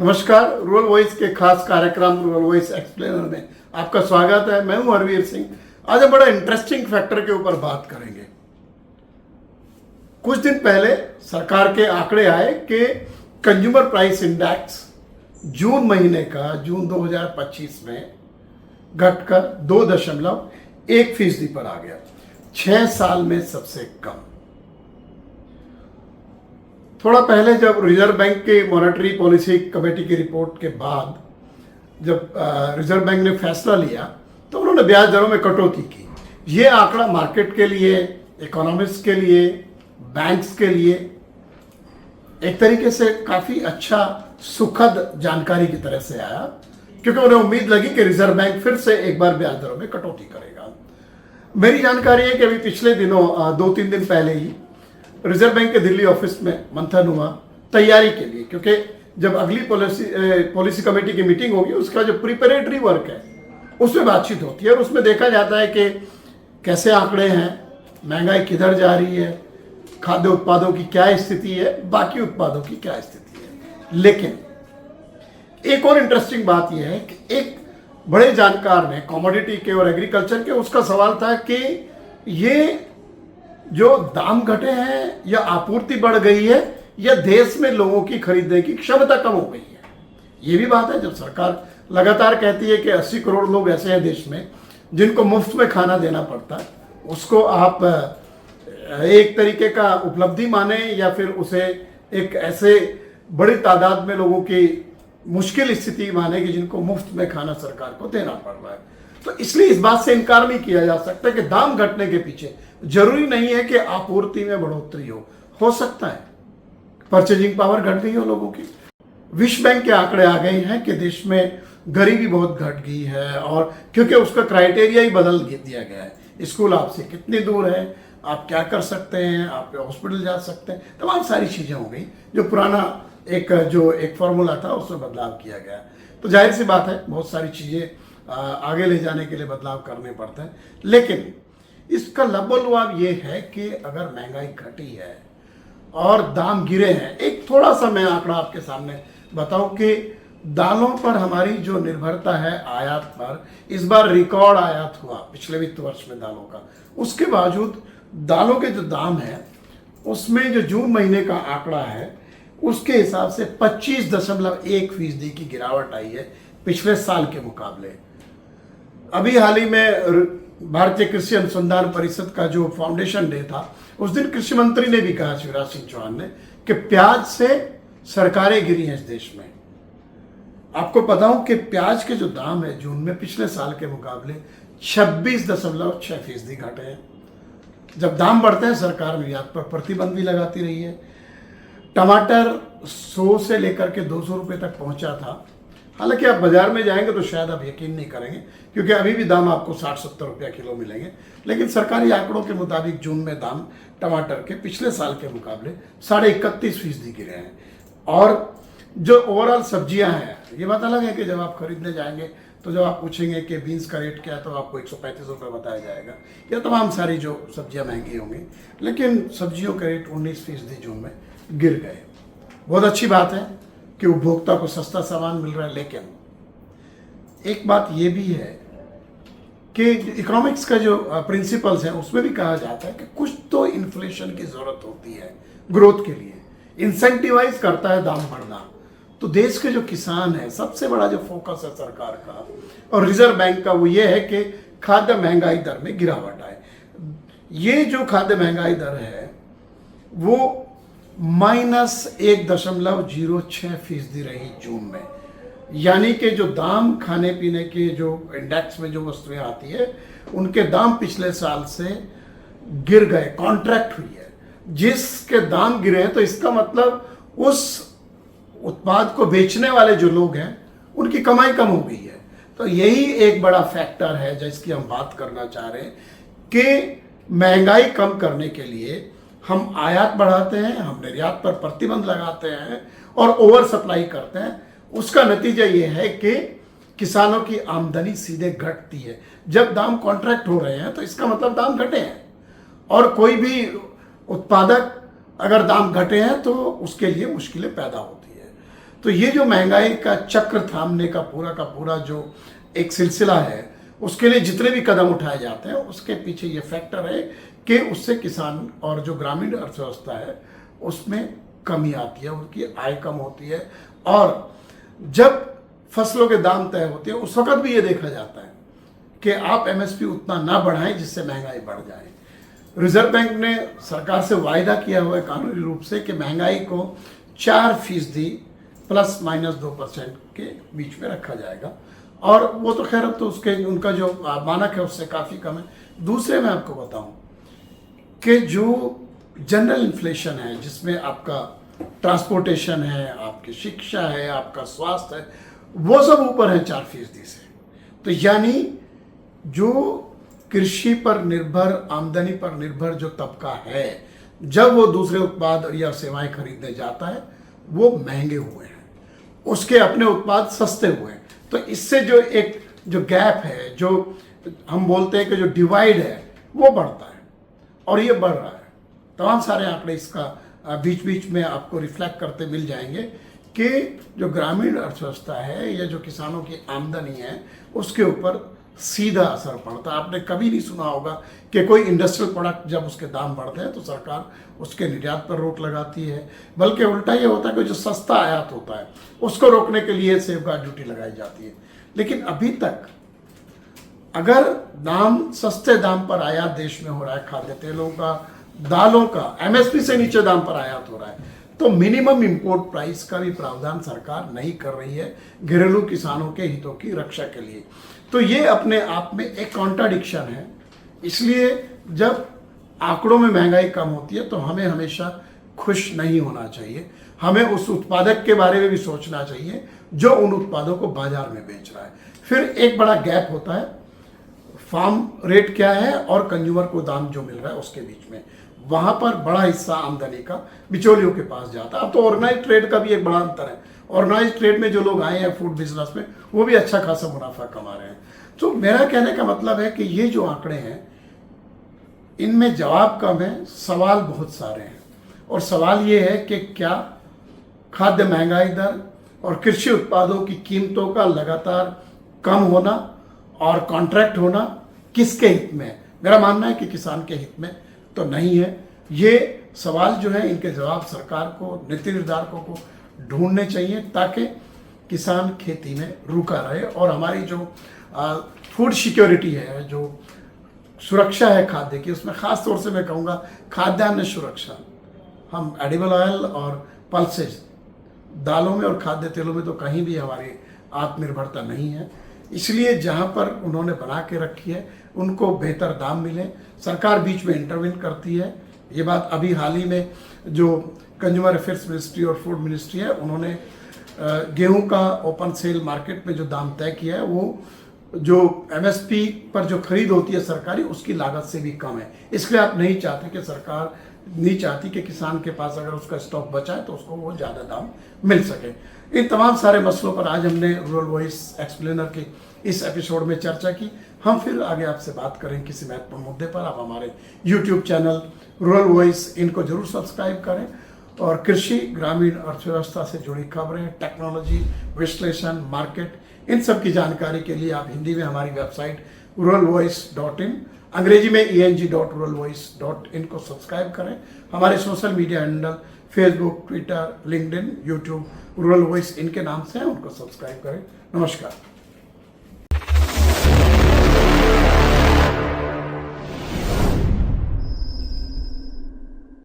नमस्कार। Rural voice के खास कार्यक्रम रूरल वॉइस एक्सप्लेनर में आपका स्वागत है। मैं हूं हरवीर सिंह। आज हम बड़ा इंटरेस्टिंग फैक्टर के ऊपर बात करेंगे। कुछ दिन पहले सरकार के आंकड़े आए कि कंज्यूमर प्राइस इंडेक्स जून महीने का जून 2025 में घटकर 2.1% पर आ गया। 6 साल में सबसे कम। थोड़ा पहले जब रिजर्व बैंक की मॉनेटरी पॉलिसी कमेटी की रिपोर्ट के बाद जब रिजर्व बैंक ने फैसला लिया तो उन्होंने ब्याज दरों में कटौती की। ये आंकड़ा मार्केट के लिए, इकोनॉमिस्ट के लिए, बैंक्स के लिए एक तरीके से काफ़ी अच्छा सुखद जानकारी की तरह से आया, क्योंकि उन्हें उम्मीद लगी कि रिजर्व बैंक फिर से एक बार ब्याज दरों में कटौती करेगा। मेरी जानकारी है कि अभी पिछले दिनों 2-3 दिन पहले ही रिजर्व बैंक के दिल्ली ऑफिस में मंथन हुआ तैयारी के लिए, क्योंकि जब अगली पॉलिसी कमेटी की मीटिंग होगी उसका जो प्रिपरेटरी वर्क है उसमें बातचीत होती है और उसमें देखा जाता है कि कैसे आंकड़े हैं, महंगाई किधर जा रही है, खाद्य उत्पादों की क्या स्थिति है, बाकी उत्पादों की क्या स्थिति है। लेकिन एक और इंटरेस्टिंग बात यह है कि एक बड़े जानकार ने कमोडिटी के और एग्रीकल्चर के, उसका सवाल था कि ये जो दाम घटे हैं या आपूर्ति बढ़ गई है या देश में लोगों की खरीदने की क्षमता कम हो गई है। ये भी बात है, जब सरकार लगातार कहती है कि 80 करोड़ लोग ऐसे हैं देश में जिनको मुफ्त में खाना देना पड़ता है, उसको आप एक तरीके का उपलब्धि माने या फिर उसे एक ऐसे बड़ी तादाद में लोगों की मुश्किल स्थिति माने कि जिनको मुफ्त में खाना सरकार को देना पड़ रहा है। तो इसलिए इस बात से इनकार नहीं किया जा सकता कि दाम घटने के पीछे जरूरी नहीं है कि आपूर्ति में बढ़ोतरी हो सकता है परचेजिंग पावर घट गई हो लोगों की। विश्व बैंक के आंकड़े आ गए हैं कि देश में गरीबी बहुत घट गई है, और क्योंकि उसका क्राइटेरिया ही बदल दिया गया है। स्कूल आपसे कितनी दूर है, आप क्या कर सकते हैं, आप हॉस्पिटल जा सकते हैं, तमाम सारी चीज़ें हो गई। जो पुराना एक फॉर्मूला था उसमें बदलाव किया गया। तो जाहिर सी बात है बहुत सारी चीज़ें आगे ले जाने के लिए बदलाव करने पड़ते हैं। लेकिन इसका लबोलुआब ये है कि अगर महंगाई घटी है और दाम गिरे हैं, एक थोड़ा सा मैं आंकड़ा आपके सामने बताऊं कि दालों पर हमारी जो निर्भरता है आयात पर, इस बार रिकॉर्ड आयात हुआ पिछले वित्त वर्ष में दालों का। उसके बावजूद दालों के जो दाम है उसमें जो जून महीने का आंकड़ा है उसके हिसाब से 25.1% की गिरावट आई है पिछले साल के मुकाबले। अभी हाल ही में भारतीय कृषि अनुसंधान परिषद का जो फाउंडेशन डे था उस दिन कृषि मंत्री ने भी कहा, शिवराज सिंह चौहान ने, कि प्याज से सरकारें गिरी हैं इस देश में। आपको बताऊं कि प्याज के जो दाम है जून में पिछले साल के मुकाबले 26.6% घटे हैं। जब दाम बढ़ते हैं सरकार निर्यात पर प्रतिबंध भी लगाती रही है। टमाटर 100 से लेकर के 200 रुपये तक पहुंचा था। हालांकि आप बाजार में जाएंगे तो शायद आप यकीन नहीं करेंगे, क्योंकि अभी भी दाम आपको 60-70 रुपया किलो मिलेंगे। लेकिन सरकारी आंकड़ों के मुताबिक जून में दाम टमाटर के पिछले साल के मुकाबले 31.5% गिरे हैं। और जो ओवरऑल सब्जियां हैं, ये बात अलग है कि जब आप खरीदने जाएंगे तो जब आप पूछेंगे कि बीन्स का रेट क्या है तो आपको 135 रुपये बताया जाएगा, या तमाम सारी जो सब्जियां महंगी होंगी। लेकिन सब्जियों का रेट 19% जून में गिर गए। बहुत अच्छी बात है कि उपभोक्ता को सस्ता सामान मिल रहा है। लेकिन एक बात यह भी है कि इकोनॉमिक्स का जो प्रिंसिपल्स हैं उसमें भी कहा जाता है कि कुछ तो इन्फ्लेशन की जरूरत होती है ग्रोथ के लिए, इंसेंटिवाइज करता है दाम बढ़ना। तो देश के जो किसान हैं, सबसे बड़ा जो फोकस है सरकार का और रिजर्व बैंक का वो ये है कि खाद्य महंगाई दर में गिरावट आए। ये जो खाद्य महंगाई दर है वो -1.06% रही जून में। यानी कि जो दाम खाने पीने के जो इंडेक्स में जो वस्तुएं आती है उनके दाम पिछले साल से गिर गए, कॉन्ट्रैक्ट हुई है। जिसके दाम गिरे हैं तो इसका मतलब उस उत्पाद को बेचने वाले जो लोग हैं उनकी कमाई कम हो गई है। तो यही एक बड़ा फैक्टर है जिसकी हम बात करना चाह रहे हैं कि महंगाई कम करने के लिए हम आयात बढ़ाते हैं, हम निर्यात पर प्रतिबंध लगाते हैं और ओवर सप्लाई करते हैं। उसका नतीजा ये है कि किसानों की आमदनी सीधे घटती है। जब दाम कॉन्ट्रैक्ट हो रहे हैं तो इसका मतलब दाम घटे हैं, और कोई भी उत्पादक अगर दाम घटे हैं तो उसके लिए मुश्किलें पैदा होती है। तो ये जो महंगाई का चक्र थामने का पूरा जो एक सिलसिला है, उसके लिए जितने भी कदम उठाए जाते हैं उसके पीछे ये फैक्टर है कि उससे किसान और जो ग्रामीण अर्थव्यवस्था है उसमें कमी आती है, उनकी आय कम होती है। और जब फसलों के दाम तय होते हैं उस वक्त भी ये देखा जाता है कि आप एमएसपी उतना ना बढ़ाएं जिससे महंगाई बढ़ जाए। रिजर्व बैंक ने सरकार से वायदा किया हुआ है कानूनी रूप से कि महंगाई को 4% ±2% के बीच में रखा जाएगा, और वो तो खैर अब तो उसके उनका जो मानक है उससे काफ़ी कम है। दूसरे मैं आपको बताऊं कि जो जनरल इन्फ्लेशन है, जिसमें आपका ट्रांसपोर्टेशन है, आपकी शिक्षा है, आपका स्वास्थ्य है, वो सब ऊपर है 4% से। तो यानी जो कृषि पर निर्भर, आमदनी पर निर्भर जो तबका है, जब वो दूसरे उत्पाद या सेवाएं खरीदने जाता है वो महंगे हुए हैं, उसके अपने उत्पाद सस्ते हुए हैं। तो इससे जो गैप है, जो हम बोलते हैं कि जो डिवाइड है, वो बढ़ता है और ये बढ़ रहा है। तमाम सारे आंकड़े इसका बीच बीच में आपको रिफ्लेक्ट करते मिल जाएंगे कि जो ग्रामीण अर्थव्यवस्था है या जो किसानों की आमदनी है उसके ऊपर सीधा असर पड़ता है। आपने कभी नहीं सुना होगा कि कोई इंडस्ट्रियल प्रोडक्ट जब उसके दाम बढ़ते हैं तो सरकार उसके निर्यात पर रोक लगाती है, बल्कि उल्टा ये होता है कि जो सस्ता आयात होता है उसको रोकने के लिए सेफगार्ड ड्यूटी लगाई जाती है। लेकिन अभी तक अगर सस्ते दाम पर आयात देश में हो रहा है, खाद्य तेलों का, दालों का एमएसपी से नीचे दाम पर आयात हो रहा है, तो मिनिमम इंपोर्ट प्राइस का भी प्रावधान सरकार नहीं कर रही है घरेलू किसानों के हितों की रक्षा के लिए। तो ये अपने आप में एक कॉन्ट्राडिक्शन है। इसलिए जब आंकड़ों में महंगाई कम होती है तो हमें हमेशा खुश नहीं होना चाहिए, हमें उस उत्पादक के बारे में भी सोचना चाहिए जो उन उत्पादों को बाजार में बेच रहा है। फिर एक बड़ा गैप होता है, फार्म रेट क्या है और कंज्यूमर को दाम जो मिल रहा है उसके बीच में, वहां पर बड़ा हिस्सा आमदनी का बिचौलियों के पास जाता है। अब तो ऑर्गेनाइज ट्रेड का भी एक बड़ा अंतर है। ऑर्गेनाइज ट्रेड में जो लोग आए हैं फूड बिजनेस में, वो भी अच्छा खासा मुनाफा कमा रहे हैं। तो मेरा कहने का मतलब है कि ये जो आंकड़े हैं इनमें जवाब कम है, सवाल बहुत सारे हैं। और सवाल ये है कि क्या खाद्य महंगाई दर और कृषि उत्पादों की कीमतों का लगातार कम होना और कॉन्ट्रैक्ट होना किसके हित में है? मेरा मानना है कि किसान के हित में तो नहीं है। ये सवाल जो है इनके जवाब सरकार को, नीति निर्धारकों को ढूंढने चाहिए ताकि किसान खेती में रुका रहे और हमारी जो फूड सिक्योरिटी है, जो सुरक्षा है खाद्य की, उसमें ख़ास तौर से मैं कहूँगा खाद्यान्न सुरक्षा। हम एडिबल ऑयल और पल्सेस, दालों में और खाद्य तेलों में तो कहीं भी हमारी आत्मनिर्भरता नहीं है। इसलिए जहाँ पर उन्होंने बना के रखी है उनको बेहतर दाम मिले। सरकार बीच में इंटरवीन करती है। ये बात अभी हाल ही में जो कंज्यूमर अफेयर्स मिनिस्ट्री और फूड मिनिस्ट्री है, उन्होंने गेहूं का ओपन सेल मार्केट में जो दाम तय किया है वो जो एमएसपी पर जो खरीद होती है सरकारी, उसकी लागत से भी कम है। इसलिए आप नहीं चाहते कि सरकार नहीं चाहती कि किसान के पास अगर उसका स्टॉक बचा है तो उसको वो ज़्यादा दाम मिल सके। इन तमाम सारे मसलों पर आज हमने रूरल वॉइस एक्सप्लेनर के इस एपिसोड में चर्चा की। हम फिर आगे आपसे बात करें किसी महत्वपूर्ण मुद्दे पर। आप हमारे यूट्यूब चैनल रूरल वॉइस इनको जरूर सब्सक्राइब करें और कृषि, ग्रामीण अर्थव्यवस्था से जुड़ी खबरें, टेक्नोलॉजी, विश्लेषण, मार्केट, इन सब की जानकारी के लिए आप हिंदी में हमारी वेबसाइट ruralvoice.in, अंग्रेजी में eng.ruralvoice.in को सब्सक्राइब करें। हमारे social media handle Facebook, Twitter, LinkedIn, YouTube rural voice इनके नाम से हैं, उनको सब्सक्राइब करें। नमस्कार।